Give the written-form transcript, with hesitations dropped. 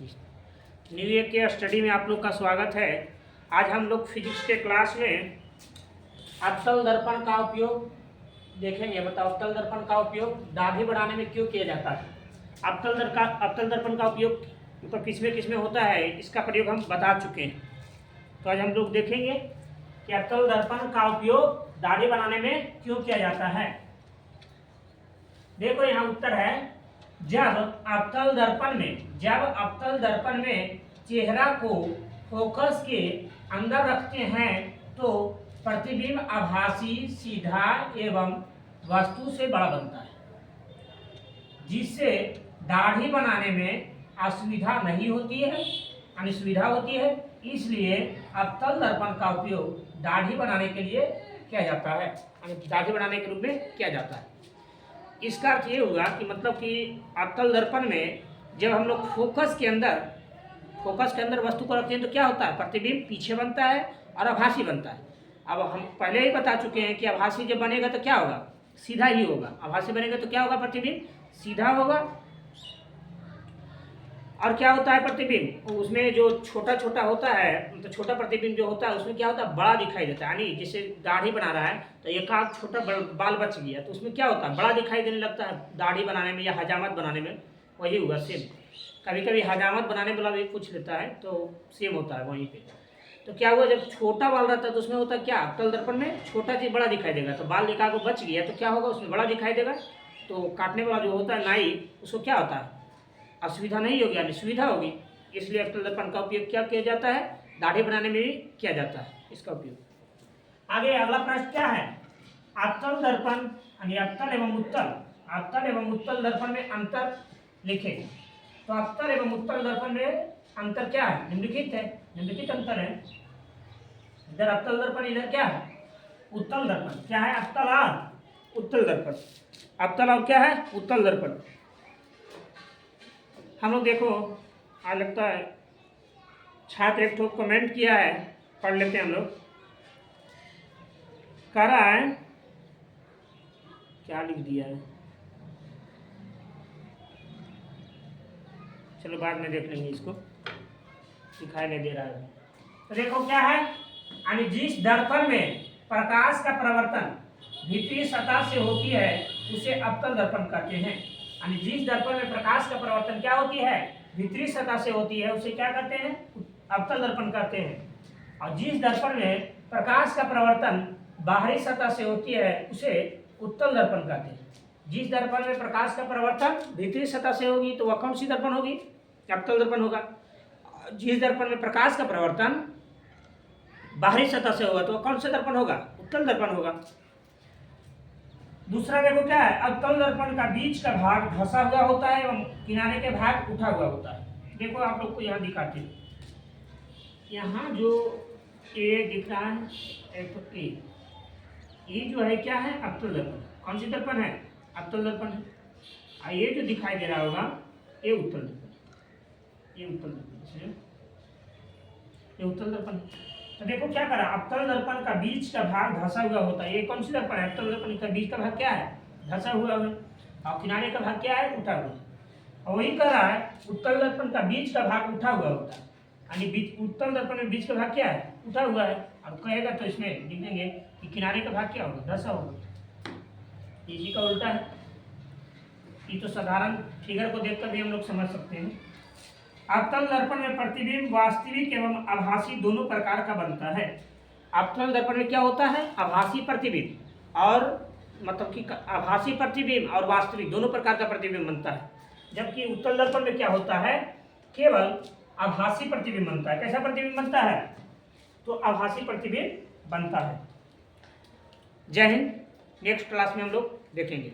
New year के study में आप लोग का स्वागत है। आज हम लोग फिजिक्स के क्लास में अवतल दर्पण का उपयोग देखेंगे। बताओ, अवतल दर्पण का उपयोग दाढ़ी बढ़ाने में क्यों किया जाता है। अवतल दर्पण का उपयोग मतलब किसमें होता है, इसका प्रयोग हम बता चुके हैं। तो आज हम लोग देखेंगे कि अवतल दर्पण का उपयोग दाढ़ी बनाने में क्यों किया जाता है। देखो यहाँ उत्तर है, जब अवतल दर्पण में चेहरा को फोकस के अंदर रखते हैं तो प्रतिबिंब आभासी, सीधा एवं वस्तु से बड़ा बनता है, जिससे दाढ़ी बनाने में असुविधा नहीं होती है, यानी सुविधा होती है। इसलिए अवतल दर्पण का उपयोग दाढ़ी बनाने के लिए किया जाता है, यानी दाढ़ी बनाने के रूप में किया जाता है। इसका अर्थ ये हुआ कि मतलब कि अवतल दर्पण में जब हम लोग फोकस के अंदर वस्तु को रखते हैं तो क्या होता है, प्रतिबिंब पीछे बनता है और आभासी बनता है। अब हम पहले ही बता चुके हैं कि आभासी जब बनेगा तो क्या होगा, सीधा ही होगा। आभासी बनेगा तो क्या होगा, प्रतिबिंब सीधा होगा। और क्या होता है प्रतिबिंब, उसमें जो छोटा छोटा होता है, मतलब छोटा प्रतिबिंब जो होता है उसमें क्या होता है, बड़ा दिखाई देता है। यानी जैसे दाढ़ी बना रहा है तो एक आध छोटा बाल बच गया तो उसमें क्या होता है, बड़ा दिखाई देने लगता है दाढ़ी बनाने में या हजामत बनाने में। वही हुआ सेम, कभी कभी हजामत बनाने वाला भी पूछ लेता है तो सेम होता है वहीं पे। तो क्या हुआ, जब छोटा बाल रहता है तो उसमें होता है क्या, अवतल दर्पण में छोटा चीज़ बड़ा दिखाई देगा। तो बाल निकाल को बच गया तो क्या होगा, उसमें बड़ा दिखाई देगा। तो काटने वाला जो होता है नाई, उसको क्या होता है, असुविधा नहीं होगी, यानी सुविधा होगी। इसलिए अवतल दर्पण का उपयोग क्या किया जाता है, दाढ़ी बनाने में भी किया जाता है इसका उपयोग। आगे अगला प्रश्न क्या है, अवतल दर्पण यानी अवतल एवं उत्तल दर्पण में अंतर लिखें। तो अवतल एवं उत्तल दर्पण में अंतर क्या है, निम्नलिखित अंतर है। इधर अवतल दर्पण, इधर क्या है, उत्तल दर्पण। क्या है, अवतल और उत्तल दर्पण। अवतल और क्या है, उत्तल दर्पण। हम लोग देखो, आज लगता है छात्र एक ठो कमेंट किया है, पढ़ लेते हैं हम लोग। कह रहा है, क्या लिख दिया है, चलो बाद में देख लेंगे, इसको दिखाई नहीं दे रहा है। तो देखो क्या है, यानी जिस दर्पण में प्रकाश का प्रवर्तन भीतरी सतह से होती है उसे अवतल दर्पण कहते हैं। यानी जिस दर्पण में प्रकाश का प्रवर्तन क्या होती है, भीतरी सतह से होती है, उसे क्या कहते हैं, अवतल दर्पण कहते हैं। और जिस दर्पण में प्रकाश का प्रवर्तन बाहरी सतह से होती है उसे उत्तल दर्पण कहते हैं। जिस दर्पण में प्रकाश का प्रवर्तन भीतरी सतह से होगी तो वह कौन सी दर्पण होगी, अवतल दर्पण होगा। जिस दर्पण में प्रकाश का प्रवर्तन बाहरी सतह से होगा तो वह कौन सा दर्पण होगा, उत्तल दर्पण होगा। दूसरा देखो क्या है, अवतल दर्पण का बीच का भाग धंसा हुआ होता है एवं किनारे के भाग उठा हुआ होता है। देखो आप लोग को यहाँ दिखाते हैं, यहाँ जो ए दिख रहा है, एक तो ए जो है क्या है, अवतल दर्पण। कौन सी दर्पण है, अवतल दर्पण है। और ये जो दिखाई दे रहा होगा ये उत्तल दर्पण, ये उत्तल दर्पण, ये उत्तल दर्पण। तो देखो क्या करा, अवतल दर्पण का बीच का भाग धंसा हुआ होता है। ये कौन सी दर्पण है, अवतल दर्पण का बीच का भाग क्या है, धंसा हुआ है, और किनारे का भाग क्या है, उठा हुआ। और वही कह रहा है उत्तल दर्पण का बीच का भाग उठा हुआ होता है, यानी उत्तल दर्पण में बीच का भाग क्या है, उठा हुआ है। अब कहेगा तो इसमें लिखेंगे कि किनारे का भाग क्या होगा, धंसा होगा। इसी का उल्टा है। ये तो साधारण फिगर को देखकर भी हम लोग समझ सकते हैं। अवतल दर्पण में प्रतिबिंब वास्तविक एवं आभासी दोनों प्रकार का बनता है। अवतल दर्पण में क्या होता है, आभासी प्रतिबिंब और मतलब कि आभासी प्रतिबिंब और वास्तविक दोनों प्रकार का प्रतिबिंब बनता है। जबकि उत्तल दर्पण में क्या होता है, केवल आभासी प्रतिबिंब बनता है। कैसा प्रतिबिंब बनता है, तो आभासी प्रतिबिंब बनता है। जय हिंद। नेक्स्ट क्लास में हम लोग देखेंगे।